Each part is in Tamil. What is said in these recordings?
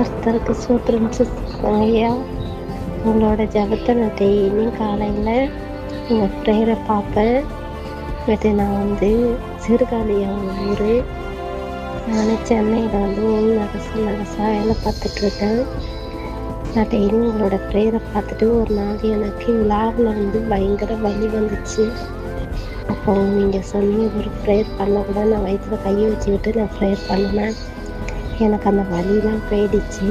கர்த்தருக்கு சூத்திரம் ஐயா. உங்களோட ஜபத்தை நான் டெய்லியும் காலையில் உங்கள் ப்ரேயரை பார்ப்பேன். இது நான் சிறுகாலி அவங்க ஊர். நான் சென்னையில் நகசா வேலை பார்த்துட்ருக்கேன். நான் டெய்லியும் உங்களோட ப்ரேயரை பார்த்துட்டு ஒரு நாள் எனக்கு விழாவில் பயங்கர வலி வந்துச்சு. அப்போ நீங்கள் சொல்லி ஒரு ப்ரேயர் பண்ணக்கூட நான் வயிற்றில் கையை வச்சுக்கிட்டு நான் ப்ரேயர் பண்ணினேன். எனக்கு அந்த வலிலாம் போயிடுச்சு.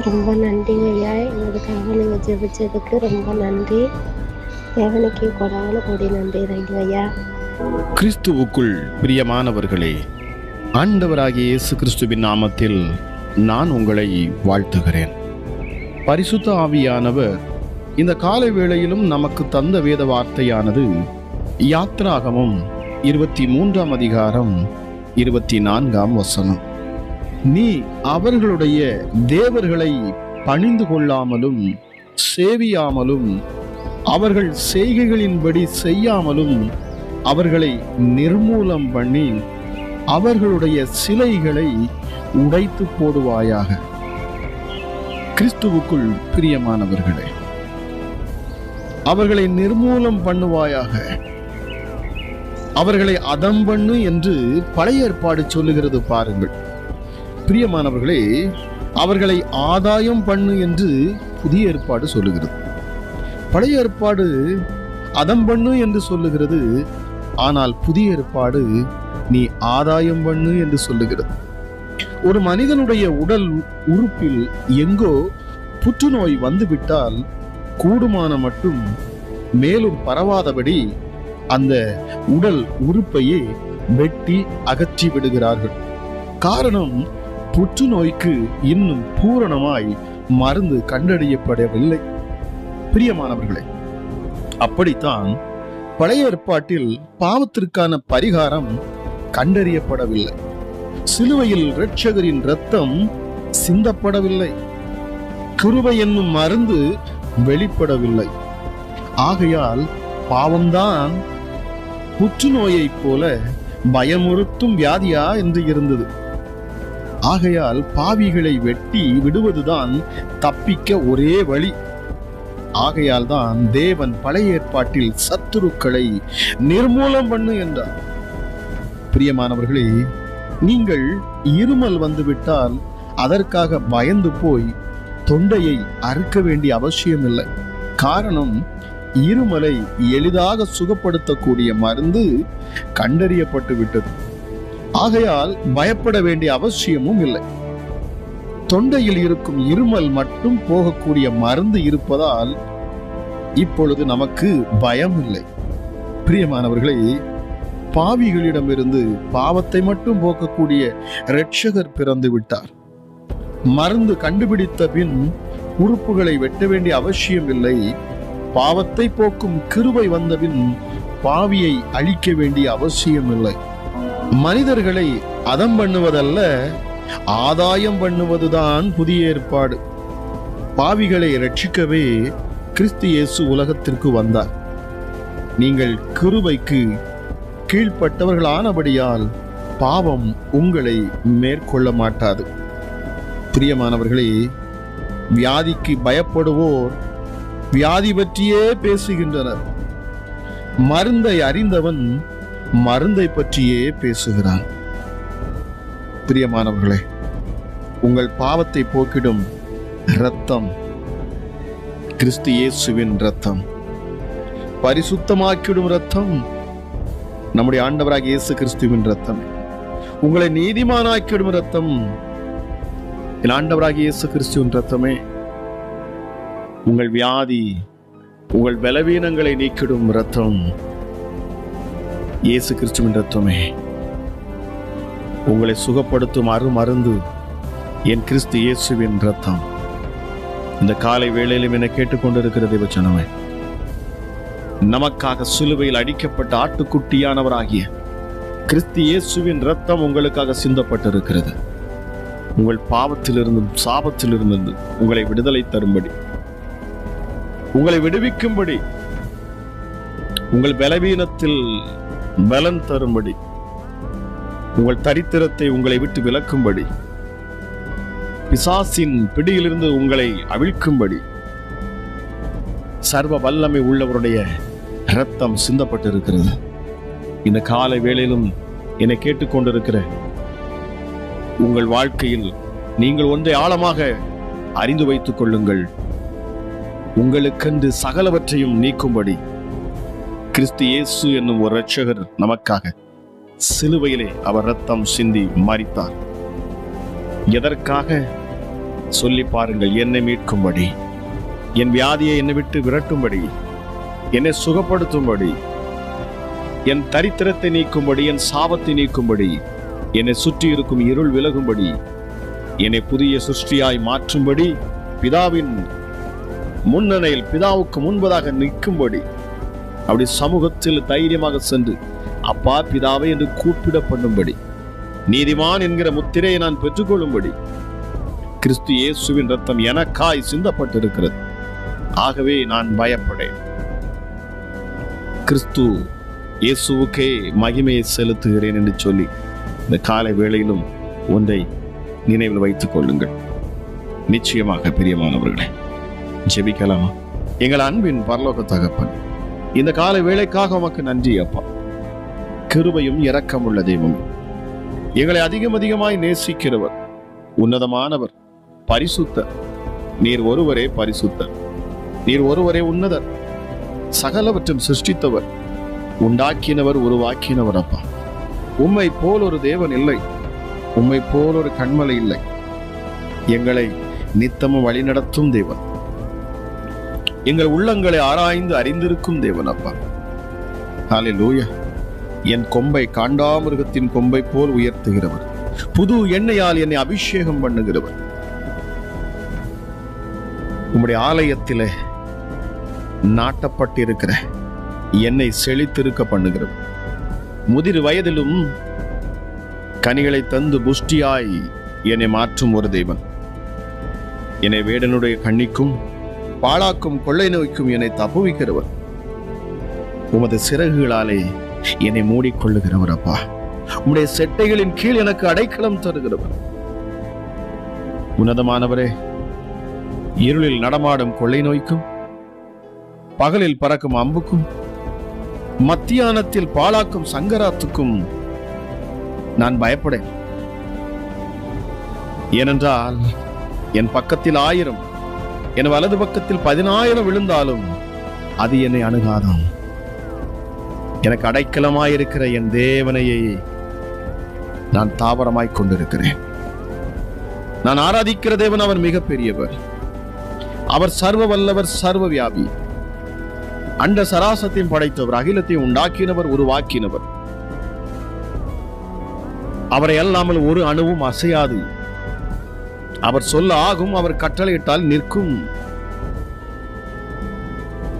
ரொம்ப நன்றிங்க ஐயா. எங்களுக்காக நீங்கள் ஜெபிச்சதுக்கு ரொம்ப நன்றி. தேவனுக்கு கொடான கொடி நன்றி ஐயா. கிறிஸ்துவுக்குள் பிரியமானவர்களே, ஆண்டவராகிய இயேசு கிறிஸ்துவின் நாமத்தில் நான் உங்களை வாழ்த்துகிறேன். பரிசுத்த ஆவியானவர் இந்த காலை வேளையிலும் நமக்கு தந்த வேத வார்த்தையானது யாத்ராகமம் 23ஆம் அதிகாரம் 24ஆம் வசனம். நீ அவர்களுடைய தேவர்களை பணிந்து கொள்ளாமலும் சேவியாமலும் அவர்கள் செய்கைகளின்படி செய்யாமலும் அவர்களை நிர்மூலம் பண்ணி அவர்களுடைய சிலைகளை உடைத்து போடுவாயாக. கிறிஸ்துவுக்குள் பிரியமானவர்களே, அவர்களை நிர்மூலம் பண்ணுவாயாக, அவர்களை அதம் பண்ணு என்று பழைய ஏற்பாடு சொல்லுகிறது பாருங்கள். பிரியமானவர்களே, அவர்களை ஆதாயம் பண்ணு என்று புதிய ஏற்பாடு சொல்லுகிறது. பழைய ஏற்பாடு அதம் பண்ணு என்று சொல்லுகிறது, ஆனால் புதிய ஏற்பாடு நீ ஆதாயம் பண்ணு என்று சொல்லுகிறது. ஒரு மனிதனுடைய உடல் உறுப்பில் எங்கோ புற்றுநோய் வந்துவிட்டால் கூடுமான மட்டும் மேலும் பரவாதபடி அந்த உடல் உறுப்பையே வெட்டி அகற்றி விடுகிறார்கள். காரணம், புற்றுநோய்க்கு இன்னும் பூரணமாய் மருந்து கண்டறியப்படவில்லை. பிரியமானவர்களே, அப்படித்தான் பழைய ஏற்பாட்டில் பாவத்திற்கான பரிகாரம் கண்டறியப்படவில்லை. சிலுவையில் இரட்சகரின் இரத்தம் சிந்தப்படவில்லை. கிருபை என்னும் மருந்து வெளிப்படவில்லை. ஆகையால் பாவம்தான் புற்றுநோயைப் போல பயமுறுத்தும் வியாதியா என்று இருந்தது. ஆகையால் பாவிகளை வெட்டி விடுவதுதான் தப்பிக்க ஒரே வழி. ஆகையால் தான் தேவன் பழைய ஏற்பாட்டில் சத்துருக்களை நிர்மூலம் பண்ணு என்றார். பிரியமானவர்களே, நீங்கள் இருமல் வந்துவிட்டால் அதற்காக பயந்து போய் தொண்டையை அறுக்க வேண்டிய அவசியம் இல்லை. காரணம், இருமலை எளிதாக சுகப்படுத்தக்கூடிய மருந்து கண்டறியப்பட்டு விட்டது. ஆகையால் பயப்பட வேண்டிய அவசியமும் இல்லை. தொண்டையில் இருக்கும் இருமல் மட்டும் போகக்கூடிய மருந்து இருப்பதால் இப்பொழுது நமக்கு பயம் இல்லை. பிரியமானவர்களே, பாவிகளிடமிருந்து பாவத்தை மட்டும் போக்கக்கூடிய இரட்சகர் பிறந்து விட்டார். மருந்து கண்டுபிடித்த பின் உறுப்புகளை வெட்ட வேண்டிய அவசியம் இல்லை. பாவத்தை போக்கும் கிருபை வந்தபின் பாவியை அழிக்க வேண்டிய அவசியம் இல்லை. மனிதர்களை அதம் பண்ணுவதல்ல, ஆதாயம் பண்ணுவதுதான் புதிய ஏற்பாடு. பாவிகளை ரட்சிக்கவே கிறிஸ்து இயேசு உலகத்திற்கு வந்தார். நீங்கள் கிருபைக்கு கீழ்ப்பட்டவர்களானபடியால் பாவம் உங்களை மேற்கொள்ள மாட்டாது. பிரியமானவர்களே, வியாதிக்கு பயப்படுவோர் வியாதி பற்றியே பேசுகின்றனர். மருந்தை அறிந்தவன் மருந்தை பற்றியே பேசுகிறான். பிரியமானவர்களே, உங்கள் பாவத்தை போக்கிடும் இரத்தம் கிறிஸ்து இயேசுவின் இரத்தம். பரிசுத்தமாக்கிடும் இரத்தம் நம்முடைய ஆண்டவராகிய இயேசு கிறிஸ்துவின் இரத்தம். உங்களை நீதிமானாக்கிடும் இரத்தம் என் ஆண்டவராகிய இயேசு கிறிஸ்துவின் இரத்தமே. உங்கள் வியாதி, உங்கள் பலவீனங்களை நீக்கிடும் இரத்தம் இயேசு கிறிஸ்துவின் இரத்தமே. உங்களை சுகப்படுத்தும் அருமருந்து என் கிறிஸ்து இயேசுவின் இரத்தம். இந்த காலை வேளையிலும் என்னை கேட்டுக்கொண்டிருக்கிற தேவஜனமே, நமக்காக சிலுவையில் அடிக்கப்பட்ட ஆட்டுக்குட்டியானவராகிய கிறிஸ்து இயேசுவின் இரத்தம் உங்களுக்காக சிந்தப்பட்டிருக்கிறது. உங்கள் பாவத்திலிருந்தும் சாபத்திலிருந்து உங்களை விடுதலை தரும்படி, உங்களை விடுவிக்கும்படி, உங்கள் பலவீனத்தில் பலன் தரும்படி, உங்கள் தரித்திரத்தை உங்களை விட்டு விலக்கும்படி பிசாசின் பிடியிலிருந்து உங்களை அவிழ்க்கும்படி சர்வ வல்லமை உள்ளவருடைய இரத்தம் சிந்தப்பட்டிருக்கிறது. இந்த காலை வேளையிலும் என்னை கேட்டுக்கொண்டிருக்கிற உங்கள் வாழ்க்கையில் நீங்கள் ஒன்றை ஆழமாக அறிந்து வைத்துக் கொள்ளுங்கள். உங்களுக்கென்று சகலவற்றையும் நீக்கும்படி கிறிஸ்து இயேசு என்னும் ஒரு இரட்சகர் நமக்காக சிலுவையிலே அவர் இரத்தம் சிந்தி மரித்தார். எதற்காக சொல்லி பாருங்கள். என்னை மீட்கும்படி, என் வியாதியை என்னை விட்டு விரட்டும்படி, என்னை சுகப்படுத்தும்படி, என் தரித்திரத்தை நீக்கும்படி, என் சாபத்தை நீக்கும்படி, என்னை சுற்றி இருக்கும் இருள் விலகும்படி, என்னை புதிய சிருஷ்டியாய் மாற்றும்படி, பிதாவின் முன்னணியில் பிதாவுக்கு முன்பதாக நிற்கும்படி, அப்படி சமூகத்தில் தைரியமாக சென்று அப்பா பிதாவை என்று கூப்பிட பண்ணும்படி, நீதிமான் என்கிற முத்திரையை நான் பெற்றுக்கொள்ளும்படி கிறிஸ்து இயேசுவின் இரத்தம் எனக்காய் சிந்தப்பட்டிருக்கிறது. ஆகவே நான் பயப்படேன். கிறிஸ்து இயேசுவுக்கே மகிமையை செலுத்துகிறேன் என்று சொல்லி இந்த காலை வேளையிலும் ஒன்றை நினைவில் வைத்துக் கொள்ளுங்கள். நிச்சயமாக பிரியமானவர்களே, ஜெபிக்கலாமா? எங்கள் அன்பின் பரலோக தகப்பன், இந்த காலை வேளைக்காக உமக்கு நன்றி அப்பா. கிருபையும் இரக்கமுள்ள தெய்வம், எங்களை அதிகமாய் நேசிக்கிறவர், உன்னதமானவர், பரிசுத்தர். நீர் ஒருவரே பரிசுத்தர், நீர் ஒருவரே உன்னதர், சகலவற்றும் சிருஷ்டித்தவர், உண்டாக்கினவர், உருவாக்கினவர் அப்பா. உம்மை போல் ஒரு தேவன் இல்லை, உம்மை போல் ஒரு கண்மலை இல்லை. எங்களை நித்தமும் வழிநடத்தும் தேவன், எங்கள் உள்ளங்களை ஆராய்ந்து அறிந்திருக்கும் தேவன் அப்பா. ஹல்லேலூயா. என் கொம்பை காண்டாமிருகத்தின் கொம்பை போல் உயர்த்துகிறவர், புது எண்ணெயால் என்னை அபிஷேகம் பண்ணுகிறவர், உம்முடைய ஆலயத்திலே நாட்டப்பட்டிருக்கிற என்னை செழித்திருக்க பண்ணுகிறவர், முதிர் வயதிலும் கனிகளை தந்து புஷ்டியாய் என்னை மாற்றும் ஒரு தேவன், என்னை வேடனுடைய கண்ணிக்கும் பாழாக்கும் கொள்ளை நோய்க்கும் என்னை தப்புவிக்கிறவர், உமது சிறகுகளாலே என்னை மூடிக்கொள்ளுகிறவர் அப்பா. உம்முடைய செட்டைகளின் கீழ் எனக்கு அடைக்கலம் தருகிறவர். உன்னதமானவரே, இருளில் நடமாடும் கொள்ளை நோய்க்கும், பகலில் பறக்கும் அம்புக்கும், மத்தியானத்தில் பாழாக்கும் சங்கராத்துக்கும் நான் பயப்படேன். ஏனென்றால் என் பக்கத்தில் 1000, என் வலது பக்கத்தில் 10,000 விழுந்தாலும் அது என்னை அணுகாதாம். எனக்கு அடைக்கலமாயிருக்கிற என் தேவனையே நான் தாவரமாய் கொண்டிருக்கிறேன். நான் ஆராதிக்கிற தேவன் அவர் மிக பெரியவர், அவர் சர்வ வல்லவர், சர்வ வியாபி, அண்ட சராசத்தையும் படைத்தவர், அகிலத்தையும் உண்டாக்கினவர், உருவாக்கினவர். அவரை அல்லாமல் ஒரு அணுவும் அசையாது. அவர் சொல்ல ஆகும், அவர் கட்டளையிட்டால் நிற்கும்.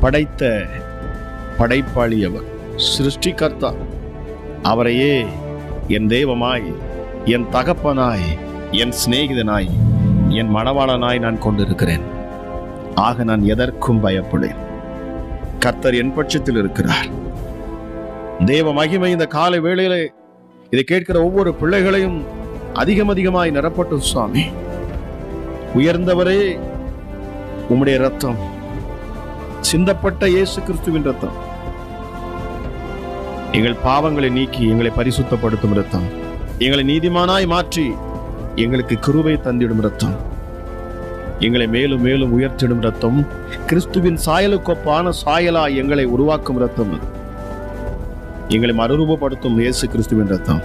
படைத்த படைப்பாளி அவர், சிருஷ்டிகர்த்தா. அவரையே என் தெய்வமாய், என் தகப்பனாய், என் சிநேகிதனாய், என் மணவாளனாய் நான் கொண்டிருக்கிறேன். ஆக நான் எதற்கும் பயப்படேன். கர்த்தர் என் பட்சத்தில் இருக்கிறார். தேவ மகிமை இந்த காலை வேளையிலே இதை கேட்கிற ஒவ்வொரு பிள்ளைகளையும் அதிகமாய் நிரப்பட்டும் சுவாமி. உயர்ந்தவரே, உம்முடைய இரத்தம், சிந்தப்பட்ட இயேசு கிறிஸ்துவின் இரத்தம், எங்கள் பாவங்களை நீக்கி எங்களை பரிசுத்தப்படுத்தும் இரத்தம், எங்களை நீதிமானாய் மாற்றி எங்களுக்கு கிருபை தந்திடும் இரத்தம், எங்களை மேலும் மேலும் உயர்த்திடும் இரத்தம், கிறிஸ்துவின் சாயலுக்கொப்பான சாயலாய் எங்களை உருவாக்கும் இரத்தம், எங்களை மறுரூபப்படுத்தும் இயேசு கிறிஸ்துவின் இரத்தம்.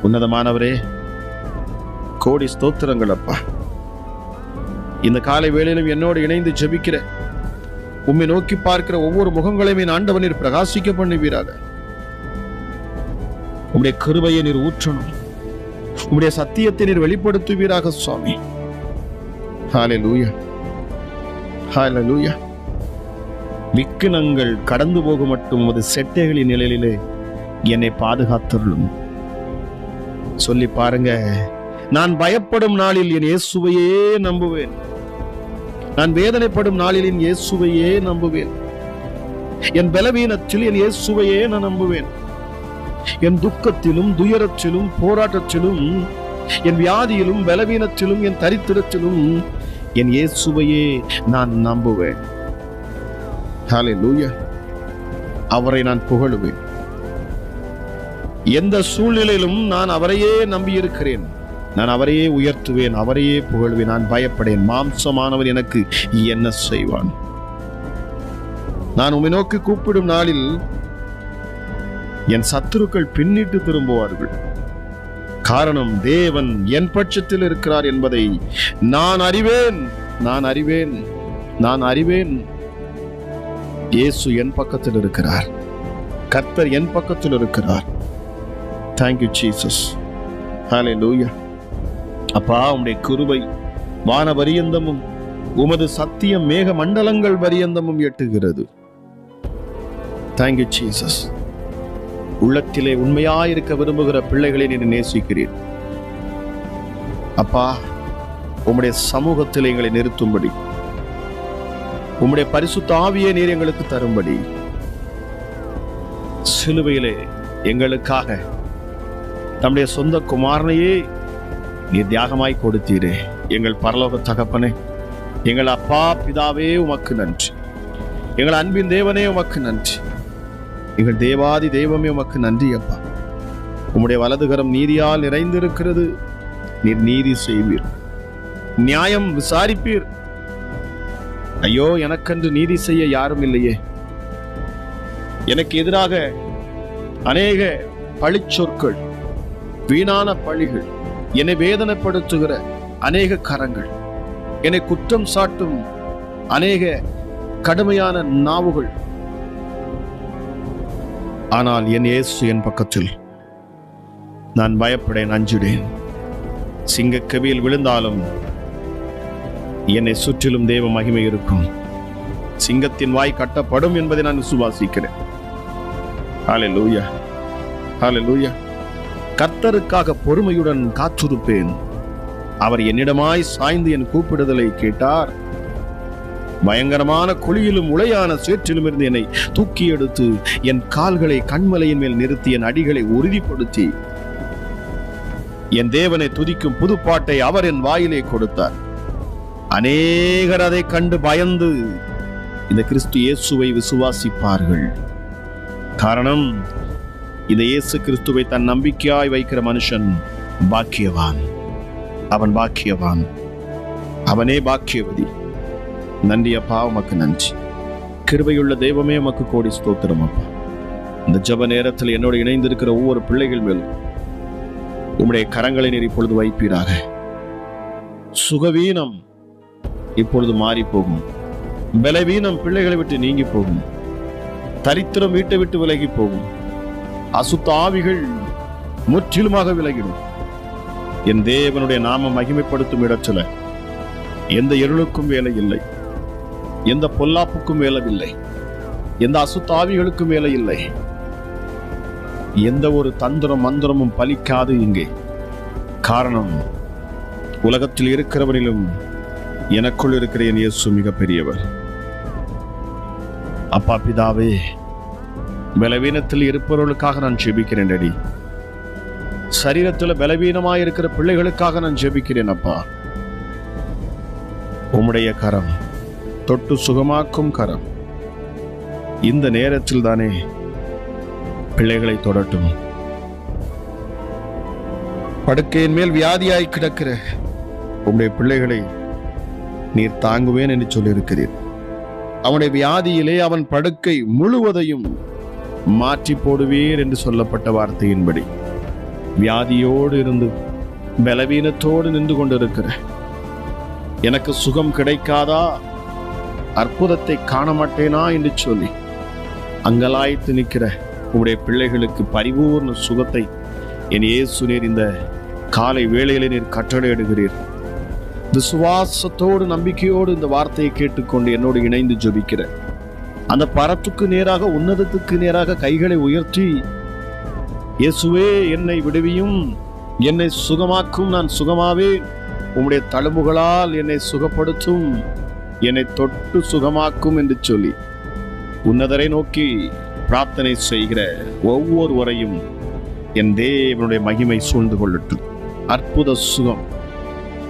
உன்னதமானவரே, கோடி ஸ்தோத்திரங்கள் அப்பா. இந்த காலை வேளையிலும் என்னோடு இணைந்து ஜெபிக்கிற, உம்மை நோக்கி பார்க்கிற ஒவ்வொரு முகங்களையும் என் ஆண்டவர் நீர் பிரகாசிக்க பண்ணுவீராக. உம்முடைய கிருபையை நீர் ஊற்றணும், உம்முடைய சத்தியத்தை நீர் வெளிப்படுத்துவீராக சுவாமி. ஹல்லேலூயா, ஹல்லேலூயா. விக்கினங்கள் கடந்து போக மட்டும் உமது செட்டைகளின் நிலையிலே என்னை பாதுகாத்தருளும். சொல்லி பாருங்க. நான் பயப்படும் நாளில் என் இயேசுவையே நம்புவேன். நான் வேதனைப்படும் நாளில் என் இயேசுவையே நம்புவேன். என் பலவீனத்தில் என் இயேசுவையே நான் நம்புவேன். என் துக்கத்திலும் துயரத்திலும் போராட்டத்திலும் என் வியாதியிலும் பலவீனத்திலும் என் தரித்திரத்திலும் என் இயேசுவையே நான் நம்புவேன். ஹல்லேலூயா. அவரை நான் புகழுவேன். எந்த சூழ்நிலையிலும் நான் அவரையே நம்பி இருக்கிறேன். நான் அவரையே உயர்த்துவேன், அவரையே புகழ்வேன். நான் பயப்படேன். மாம்சமானவர் எனக்கு என்ன செய்வான்? நான் உம்மை நோக்கி கூப்பிடும் நாளில் என் சத்துருக்கள் பின்னிட்டு திரும்புவார்கள். காரணம், தேவன் என் பட்சத்தில் இருக்கிறார் என்பதை நான் அறிவேன். நான் அறிவேன். நான் அறிவேன். இயேசு என் பக்கத்தில் இருக்கிறார். கர்த்தர் என் பக்கத்தில் இருக்கிறார். Thank you Jesus. Hallelujah. அப்பா, உம்முடைய கிருபை வான பரியந்தமும் உமது சத்தியம் மேக மண்டலங்கள் பரியந்தமும் எட்டுகிறது. Thank you Jesus. உள்ளத்திலே உண்மையாயிருக்க விரும்புகிற பிள்ளைகளை நீர் நேசிக்கிறீர். அப்பா, உம்முடைய சமூகத்தில் எங்களை நிறுத்தும்படி, உம்முடைய பரிசுத்த ஆவியை நீர் எங்களுக்கு தரும்படி, சிலுவையிலே எங்களுக்காக நம்முடைய சொந்த குமாரனையே நீர் தியாகமாய் கொடுத்தீரே. எங்கள் பரலோக தகப்பனே, எங்கள் அப்பா பிதாவே உமக்கு நன்றி. எங்கள் அன்பின் தேவனே உமக்கு நன்றி. எங்கள் தேவாதி தெய்வமே உமக்கு நன்றி. அப்பா, உம்முடைய வலதுகரம் நீதியால் நிறைந்திருக்கிறது. நீர் நீதி செய்வீர், நியாயம் விசாரிப்பீர். ஐயோ, எனக்கென்று நீதி செய்ய யாரும் இல்லையே. எனக்கு எதிராக அநேக பழிச்சொற்கள், வீணான பழிகள், என்னை வேதனைப்படுத்துகிற அநேக கரங்கள், என்னை குற்றம் சாட்டும் அநேக கடுமையான நாவுகள். ஆனால் என் இயேசு என் பக்கத்தில். நான் பயப்படேன், அஞ்சுடேன். சிங்கக்கவியில் விழுந்தாலும் என்னை சுற்றிலும் தேவ மகிமை இருக்கும். சிங்கத்தின் வாய் கட்டப்படும் என்பதை நான் விசுவாசிக்கிறேன். ஹல்லேலூயா. ஹல்லேலூயா. கர்த்தருக்காக பொறுமையுடன் காத்திருப்பேன். அவர் என்னிடமாய் சாய்ந்து என் கூப்பிடுதலை கேட்டார். பயங்கரமான குழியிலும் உளையான சேற்றிலும் இருந்து என்னை தூக்கி எடுத்து என் கால்களை கண்மலையின் மேல் நிறுத்தி என் அடிகளை உறுதிப்படுத்தி என் தேவனை துதிக்கும் புதுப்பாட்டை அவர் என் வாயிலே கொடுத்தார். அநேகர் அதை கண்டு பயந்து இந்த கிறிஸ்து இயேசுவை விசுவாசிப்பார்கள். காரணம், இந்த இயேசு கிறிஸ்துவை தன் நம்பிக்கையாய் வைக்கிற மனுஷன் பாக்கியவான். அவன் பாக்கியவான். அவனே பாக்கியவதி. நன்றி அப்பா, உமக்கு நன்றி. கிருபையுள்ள தெய்வமே, உமக்கு கோடி ஸ்தோத்திரம் அப்பா. இந்த ஜெப நேரத்தில் என்னோடு இணைந்திருக்கிற ஒவ்வொரு பிள்ளைகள் மேலும் உம்முடைய கரங்களை நீர் இப்பொழுது வைப்பீராக. சுகவீனம் இப்பொழுது மாறி போகும். பலவீனம் பிள்ளைகளை விட்டு நீங்கி போகும். தரித்திரம் வீட்டை விட்டு விலகி போகும். அசுத்த ஆவிகள் முற்றிலுமாக விலகிடும். என் தேவனுடைய நாமம் மகிமைப்படுத்தும் இடத்துல எந்த இருளுக்கும் வேலை இல்லை, எந்த பொல்லாப்புக்கும் வேலை இல்லை, எந்த அசுத்த ஆவிகளுக்கும் வேலை இல்லை. எந்த ஒரு தந்திரம் மந்திரமும் பலிக்காது இங்கே. காரணம், உலகத்தில் இருக்கிறவரிலும் எனக்குள் இருக்கிற என் இயேசு மிக பெரியவர். அப்பா பிதாவே, பலவீனத்தில் இருப்பவர்களுக்காக நான் ஜெபிக்கிறேன் டாடி. சரீரத்தில் பலவீனமாய் இருக்கிற பிள்ளைகளுக்காக நான் ஜெபிக்கிறேன் அப்பா. உம்முடைய கரம், தொட்டு சுகமாக்கும் கரம் இந்த நேரத்தில் தானே பிள்ளைகளை தொடட்டும். படுக்கையின் மேல் வியாதியாய் கிடக்கிற உம்முடைய பிள்ளைகளை நீர் தாங்குவேன் என்று சொல்லியிருக்கிறீர். அவனுடைய வியாதியிலே அவன் படுக்கை முழுவதையும் மாற்றி போடுவீர் என்று சொல்லப்பட்ட வார்த்தையின்படி வியாதியோடு இருந்து பலவீனத்தோடு நின்று கொண்டிருக்கிற எனக்கு சுகம் கிடைக்காதா, அற்புதத்தை காண மாட்டேனா என்று சொல்லி அங்கலாய்த்து நிற்கிற உடைய பிள்ளைகளுக்கு பரிபூர்ண சுகத்தை என் இயேசு நீர் இந்த காலை வேளையிலே நீர் கட்டளையிடுகிறீர். விசுவாசத்தோடு நம்பிக்கையோடு இந்த வார்த்தையை கேட்டுக்கொண்டு என்னோடு இணைந்து ஜெபிக்கிற அந்த பரத்துக்கு நேராக, உன்னதத்துக்கு நேராக கைகளை உயர்த்தி, இயேசுவே என்னை விடுவியும், என்னை சுகமாக்கும், நான் சுகமாவேன், உம்முடைய தழும்புகளால் என்னை சுகப்படுத்தும், என்னை தொட்டு சுகமாக்கும் என்று சொல்லி உன்னதரை நோக்கி பிரார்த்தனை செய்கிற ஒவ்வொருவரையும் என் தேவனுடைய மகிமை சூழ்ந்து கொள்ளட்டும். அற்புத சுகம்.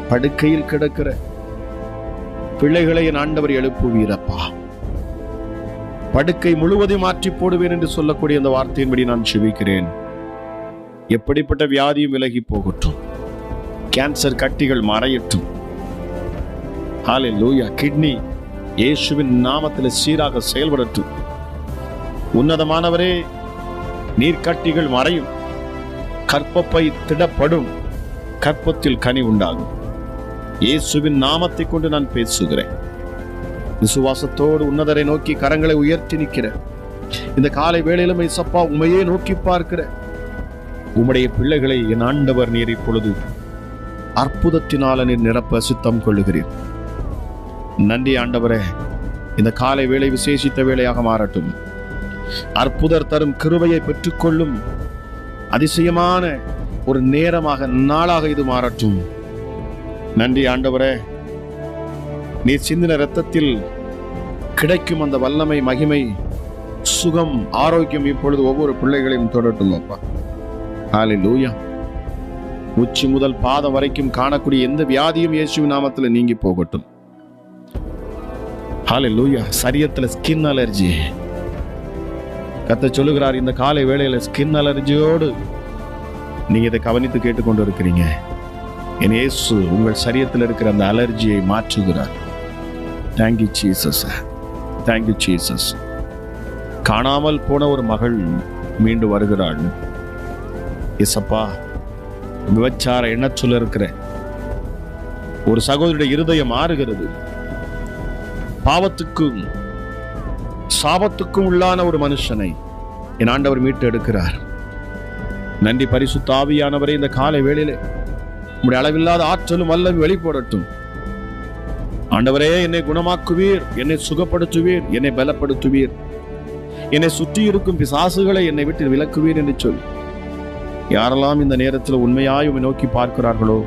படுக்கையில் கிடக்கிற பிள்ளைகளை என் ஆண்டவர் எழுப்புவீரப்பா. படுக்கை முழுவதும் மாற்றி போடுவேன் என்று சொல்லக்கூடிய அந்த வார்த்தையின்படி நான் செபிக்கிறேன். எப்படிப்பட்ட வியாதியும் விலகி போகட்டும். கேன்சர் கட்டிகள் மறையட்டும். ஹல்லேலூயா. கிட்னி இயேசுவின் நாமத்தில் சீராக செயல்படட்டும். உன்னதமானவரே, நீர்க்கட்டிகள் மறையும். கற்பப்பை திடப்படும். கற்பத்தில் கனி உண்டாகும். இயேசுவின் நாமத்தை கொண்டு நான் பேசுகிறேன். விசுவாசத்தோடு உன்னதரை நோக்கி கரங்களை உயர்த்தி நிற்கிற இந்த காலை வேளையிலும் இயேசப்பா, உம்மையே நோக்கி பார்க்கிற உம்முடைய பிள்ளைகளை என் ஆண்டவர் நீர் இப்பொழுது அற்புதத்தினால நீர் நிரப்ப சித்தம் கொள்ளுகிறீர். நன்றி ஆண்டவரே. இந்த காலை வேளை விசேஷித்த வேளையாக மாறட்டும். அற்புதர் தரும் கிருபையை பெற்றுக்கொள்ளும் அதிசயமான ஒரு நேரமாக, நாளாக இது மாறட்டும். நன்றி ஆண்டவரே. நீர் சிந்தின இரத்தத்தில் கிடைக்கும் அந்த வல்லமை, மகிமை, சுகம், ஆரோக்கியம் இப்பொழுது ஒவ்வொரு பிள்ளைகளையும் தொடரட்டும் அப்பா. ஹல்லேலூயா. உச்சி முதல் பாதம் வரைக்கும் காணக்கூடிய எந்த வியாதியும் இயேசுவின் நாமத்தில் நீங்கி போகட்டும். ஹல்லேலூயா. சரீரத்தில் ஸ்கின் அலர்ஜி, கர்த்தர் சொல்லுகிறார் இந்த காலை வேளையில ஸ்கின் அலர்ஜியோடு நீங்க இதை கவனித்து கேட்டுக்கொண்டு இருக்கிறீங்க. என் இயேசு உங்கள் சரீரத்தில் இருக்கிற அந்த அலர்ஜியை மாற்றுகிறார். Thank you Jesus. Thank you Jesus. காணாமல் போன ஒரு மகள் மீண்டு வருகிறாள். இயேசப்பா, விபச்சார எண்ணச்சொல்ல இருக்கிற ஒரு சகோதரியுடைய இருதயம் மாறுகிறது. பாவத்துக்கும் சாபத்துக்கும் உள்ளான ஒரு மனுஷனை என் ஆண்டவர் மீட்டு எடுக்கிறார். நன்றி பரிசுத்த ஆவியானவரே. இந்த காலை வேளையிலே உம்முடைய அளவில்லாத ஆற்றலும் வல்லமையும் வெளிப்படட்டும். ஆண்டவரே, என்னை குணமாக்குவீர், என்னை சுகப்படுத்துவீர், என்னை பலப்படுத்துவீர், என்னை சுற்றி இருக்கும் பிசாசுகளை என்னை விட்டு விலக்குவீர் என்று சொல்லி யாரெல்லாம் இந்த நேரத்தில் உண்மையாய் உம்மை நோக்கி பார்க்கிறார்களோ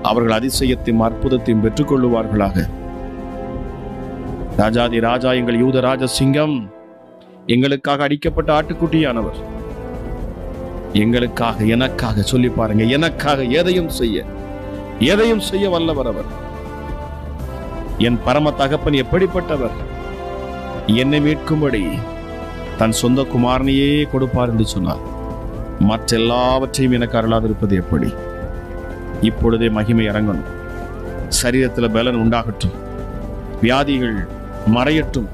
அவர்கள் அதிசயத்தையும் அற்புதத்தையும் பெற்றுக் கொள்ளுவார்களாக. ராஜாதி ராஜா, எங்கள் யூத ராஜ சிங்கம், எங்களுக்காக அடிக்கப்பட்ட ஆட்டுக்குட்டியானவர், எங்களுக்காக, எனக்காக சொல்லி பாருங்க, எனக்காக எதையும் செய்ய வல்லவர் அவர். என் பரம தகப்பன் எப்படிப்பட்டவர்? என்னை மீட்கும்படி தன் சொந்த குமாரனையே கொடுப்பார் என்று சொன்னார். மற்ற எல்லாவற்றையும் எனக்கு அருளாதிருப்பது எப்படி? இப்பொழுதே மகிமை இறங்கணும். சரீரத்தில் பலன் உண்டாகட்டும். வியாதிகள் மறையட்டும்.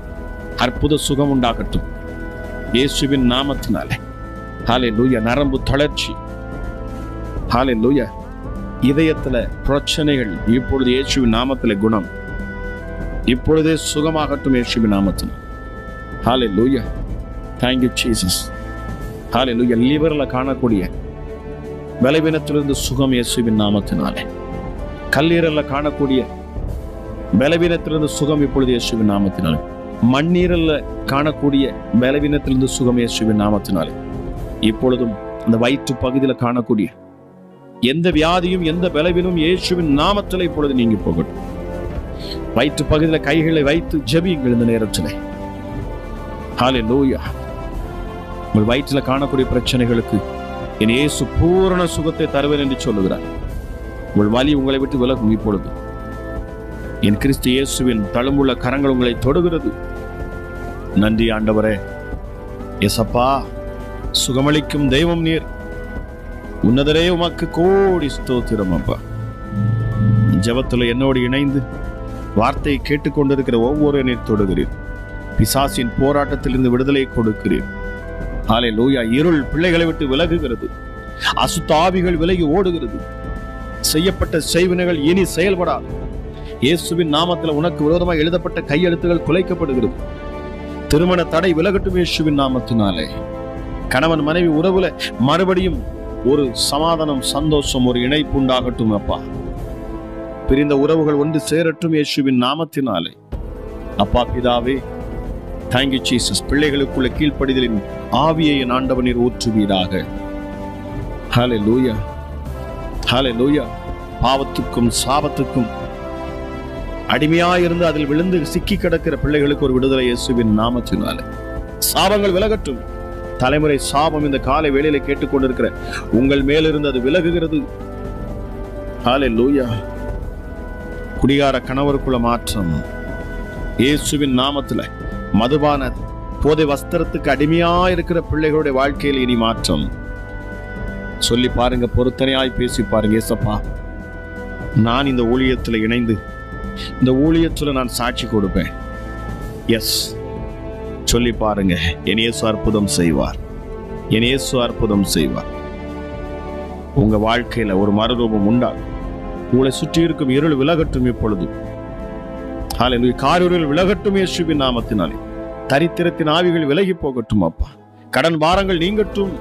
அற்புத சுகம் உண்டாகட்டும் இயேசுவின் நாமத்தினாலே. ஹல்லேலூயா. நரம்பு தளர்ச்சி, ஹல்லேலூயா. இதயத்துல பிரச்சனைகள் இப்பொழுது இயேசுவின் நாமத்திலே குணம். இப்பொழுதே சுகமாகட்டும் இயேசுவின் நாமத்தினால். ஹல்லேலூயா. Thank you Jesus. ஹல்லேலூயா. லிவர்ல காணக்கூடிய பலவீனத்திலிருந்து சுகம் இயேசுவின் நாமத்தினாலே. கல்லீரல்ல காணக்கூடிய பலவீனத்திலிருந்து சுகம் இப்பொழுது இயேசுவின் நாமத்தினாலே. மண்ணீரல்ல காணக்கூடிய பலவீனத்திலிருந்து சுகம் இயேசுவின் நாமத்தினாலே. இப்பொழுதும் அந்த வயிற்று பகுதியில் காணக்கூடிய எந்த வியாதியும் எந்த பலவீனமும் இயேசுவின் நாமத்தில் இப்பொழுது நீங்கி போகட்டும். வயிற்று பகுதியில் கைகளை வைத்து ஜெபியுங்கள் இந்த நேரத்தில். ஹல்லேலூயா. உங்கள் வயிற்றில் காணக்கூடிய பிரச்சனைகளுக்கு என் இயேசு பூரண சுகத்தை தருவேன் என்று சொல்லுகிறார். உங்கள் வலி உங்களை விட்டு விலகும். இப்பொழுது என் கிறிஸ்து இயேசுவின் தழும்புள்ள கரங்கள் உங்களை தொடுகிறது. நன்றி ஆண்டவரே. இயேசப்பா, சுகமளிக்கும் தெய்வம் நீர். உன்னதரே, உமக்கு கோடி ஸ்தோத்திரம் அப்பா. ஜெபத்தில் என்னோடு இணைந்து வார்த்தையை கேட்டுக்கொண்டிருக்கிற ஒவ்வொரு நீர் தொடுகிறீர். பிசாசின் போராட்டத்திலிருந்து விடுதலை கொடுக்கிறீர். ஹல்லேலூயா. இருள் பிள்ளைகளை விட்டு விலகுகிறது. அசுத்த ஆவிகள் விலகி ஓடுகிறது. செய்யப்பட்ட செய்வினைகள் இனி செயல்படாது. இயேசுவின் நாமத்தில் உனக்கு விரோதமாக எழுதப்பட்ட கையெழுத்துகள் குலைக்கப்படுகிறது. திருமண தடை விலகட்டும் இயேசுவின் நாமத்தினாலே. கணவன் மனைவி உறவுல மறுபடியும் ஒரு சமாதானம், சந்தோஷம், ஒரு இணைப்பு உண்டாகட்டும் அப்பா. பிரிந்த உறவுகள் ஒன்று சேரட்டும் இயேசுவின் நாமத்தினாலே. அப்பா பிதாவே, தேங்க்யூ ஜீசஸ். பிள்ளைகளுக்குள்ள கீழ்ப்படிதலின் ஆவியை என் ஆண்டவர் நீர் ஊற்றுவீராக. ஹல்லேலூயா. ஹல்லேலூயா. பாவத்துக்கும் சாபத்துக்கும் அடிமையாயிருந்து அதில் விழுந்து சிக்கி கிடக்கிற பிள்ளைகளுக்கு ஒரு விடுதலை இயேசுவின் நாமத்தினாலே. சாபங்கள் விலகட்டும். தலைமுறை சாபம் இந்த காலை வேளையில கேட்டுக்கொண்டிருக்கிற உங்கள் மேலிருந்து அது விலகுகிறது. ஹல்லேலூயா. குடிகார கணவருக்குள்ள மாற்றம் இயேசுவின் நாமத்துல. மதுபான போதை வஸ்திரத்துக்கு அடிமையா இருக்கிற பிள்ளைகளுடைய வாழ்க்கையில் இனி மாற்றம். சொல்லி பாருங்க, பொருத்தனையாய் பேசி பாருங்க. ஏசப்பா, நான் இந்த ஊழியத்துல இணைந்து இந்த ஊழியத்துல நான் சாட்சி கொடுப்பேன். எஸ், சொல்லி பாருங்க. என் இயேசு அற்புதம் செய்வார். என் இயேசு அற்புதம் செய்வார். உங்க வாழ்க்கையில ஒரு மறுரூபம் உண்டாகும். உங்களை சுற்றி இருக்கும் இருள் விலகட்டும் இப்பொழுது. ஹல்லேலூயா. காரிருள் விலகட்டும் இயேசுவின் நாமத்தினாலே. தரித்திரத்தின் ஆவிகள் விலகி போகட்டும் அப்பா. கடன் பாரங்கள் நீங்கட்டும்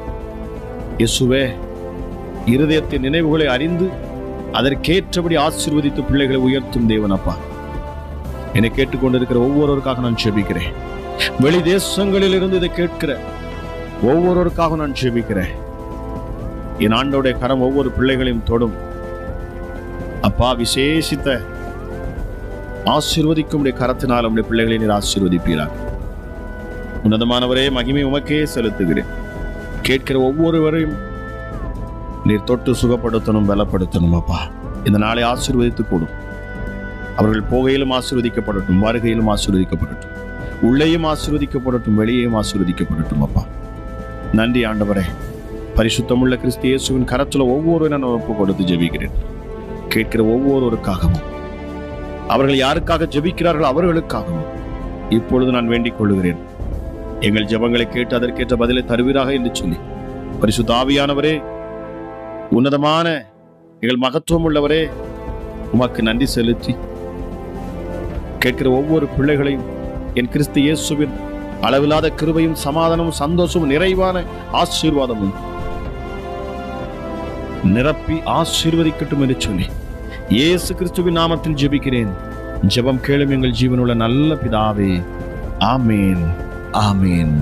இயேசுவே. இருதயத்தின் நினைவுகளை அறிந்து அதற்கேற்றபடி ஆசீர்வதித்து பிள்ளைகளை உயர்த்தும் தேவன் அப்பா. என்னை கேட்டுக்கொண்டிருக்கிற ஒவ்வொருவருக்காக நான் ஜெபிக்கிறேன். வெளி தேசங்களில் இருந்து இதை கேட்கிற ஒவ்வொருவருக்காக நான் ஜெபிக்கிறேன். என் ஆண்டோடைய கரம் ஒவ்வொரு பிள்ளைகளையும் தொடும் அப்பா. விசேஷித்த ஆசீர்வதிக்கும் கரத்தினால் உடைய பிள்ளைகளை நீர் ஆசீர்வதிப்பீராக. உன்னதமானவரே, மகிமை உமக்கே செலுத்துகிறேன். கேட்கிற ஒவ்வொருவரையும் நீர் தொட்டு சுகப்படுத்தணும், பலப்படுத்தணும் அப்பா. இந்த நாளை ஆசீர்வதித்து கூடும். அவர்கள் போகையிலும் ஆசீர்வதிக்கப்படட்டும், வருகையிலும் ஆசீர்வதிக்கப்படட்டும், உள்ளேயும் ஆசீர்வதிக்கப்படட்டும், வெளியேயும் ஆசீர்வதிக்கப்படட்டும் அப்பா. நன்றி ஆண்டவரே. பரிசுத்தமுள்ள கிறிஸ்து இயேசுவின் கரத்துல ஒவ்வொரு நான் ஒப்பு கொடுத்து ஜெபிக்கிறேன். கேட்கிற ஒவ்வொருவருக்காகவும், அவர்கள் யாருக்காக ஜெபிக்கிறார்கள் அவர்களுக்காகவும் இப்பொழுது நான் வேண்டிக் கொள்கிறேன். எங்கள் ஜெபங்களை கேட்டு அதற்கேற்ற பதிலை தருவீராக என்று சொல்லி, பரிசுத்த ஆவியானவரே, உன்னதமான எங்கள் மகத்துவம் உள்ளவரே, உமக்கு நன்றி செலுத்தி கேட்கிற ஒவ்வொரு பிள்ளைகளையும் என் கிறிஸ்து இயேசுவின் அளவில்லாத கிருபையும் சமாதானமும் சந்தோஷமும் நிறைவான ஆசீர்வாதமும் நிரப்பி ஆசீர்வதிக்கட்டும் என்று சொல்லி இயேசு கிறிஸ்துவின் நாமத்தில் ஜெபிக்கிறேன். ஜெபம் கேளும் எங்கள் ஜீவனுள்ள நல்ல பிதாவே. ஆமேன், ஆமேன்.